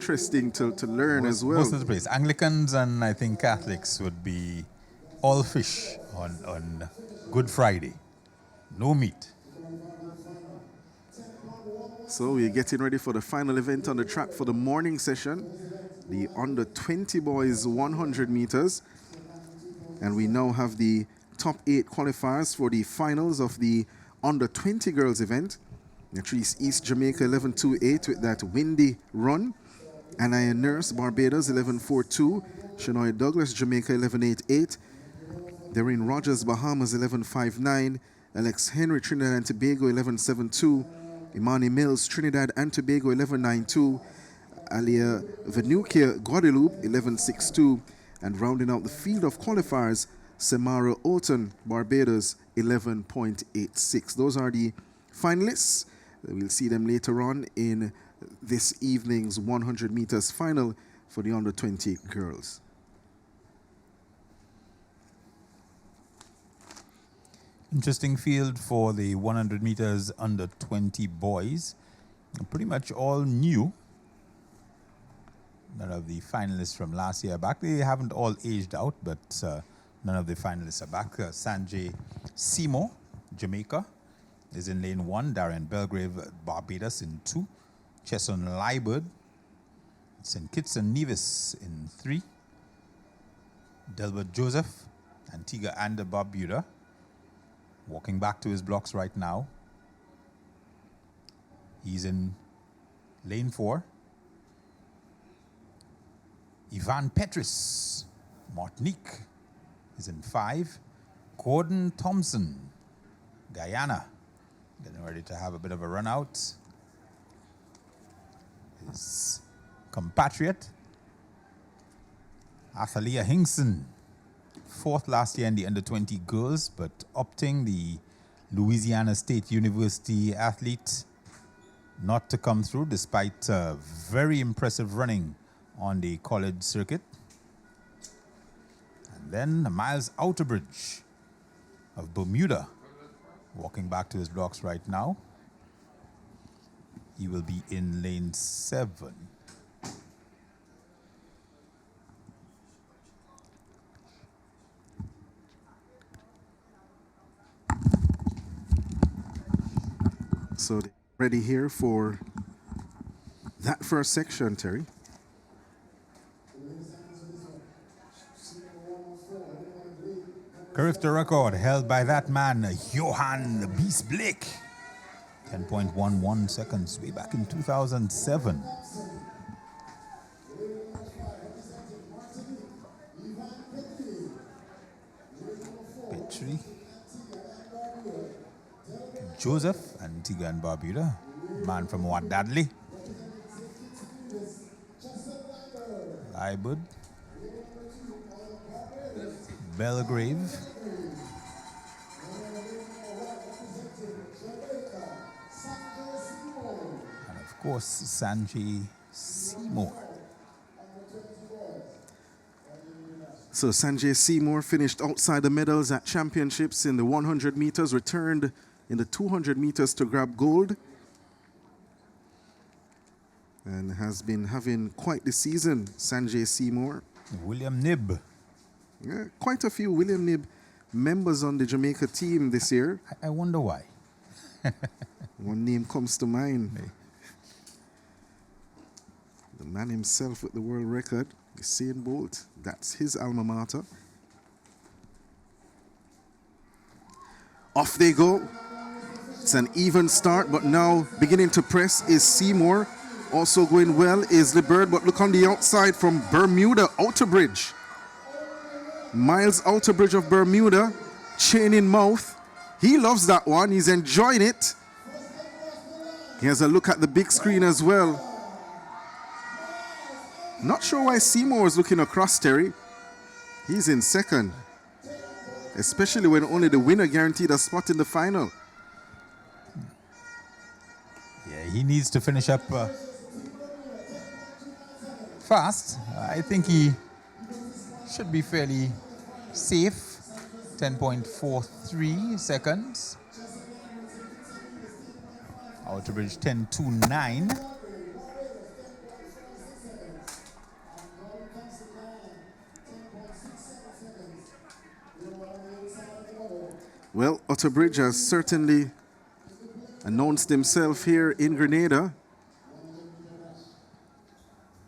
interesting to learn as well. Most of the place. Anglicans and I think Catholics would be all fish on Good Friday. No meat. So we're getting ready for the final event on the track for the morning session, the under 20 boys 100 meters. And we now have the top 8 qualifiers for the finals of the under 20 girls event. Latrice East Jamaica 11.28 with that windy run. Anaya Nurse Barbados 11.42. Shanoy Douglas Jamaica 11.88. Doreen Rogers Bahamas 11.59. Alex Henry Trinidad and Tobago 11.72. Imani Mills Trinidad and Tobago 11.92. Alia Venukia Guadeloupe 11.62. And rounding out the field of qualifiers, Samara Olton Barbados 11.86. Those are the finalists. We'll see them later on in this evening's 100 meters final for the under 20 girls. Interesting field for the 100 meters under 20 boys. Pretty much all new. None of the finalists from last year are back. They haven't all aged out, but none of the finalists are back. Sanjay Seymore, Jamaica, is in lane 1. Darren Belgrave, Barbados, in 2. Chesson Liebert, St. Kitts and Nevis in 3. Delbert Joseph, Antigua and Barbuda, walking back to his blocks right now. He's in lane 4. Ivan Petris, Martinique, is in 5. Gordon Thompson, Guyana, getting ready to have a bit of a run out. His compatriot, Athalia Hinkson, 4th last year in the under 20 girls, but opting, the Louisiana State University athlete, not to come through despite very impressive running on the college circuit. And then Miles Outerbridge of Bermuda, walking back to his blocks right now. He will be in lane 7. So ready here for that first section, Terry. Carifta record held by that man, Johan the Beast Blake. 10.11 seconds, way back in 2007. Petrie. Joseph, Antigua and Barbuda. Man from Wadadley. Liebert. Belgrave. And of course, Sanjay Seymore. So Sanjay Seymore finished outside the medals at championships in the 100 meters, returned in the 200 meters to grab gold, and has been having quite the season, Sanjay Seymore. William Nibb. Yeah, quite a few William Nibb members on the Jamaica team this year. I wonder why. One name comes to mind. The man himself with the world record, Usain Bolt. That's his alma mater. Off they go. It's an even start, but now beginning to press is Seymore. Also going well is Liebert, but look on the outside from Bermuda, Outerbridge. Miles Outerbridge of Bermuda, chain in mouth. He loves that one. He's enjoying it. He has a look at the big screen as well. Not sure why Seymore is looking across, Terry. He's in second, especially when only the winner guaranteed a spot in the final. Yeah, he needs to finish up fast. I think he should be fairly safe. 10.43 seconds. Outerbridge 10.29. Well, Utterbridge has certainly announced himself here in Grenada.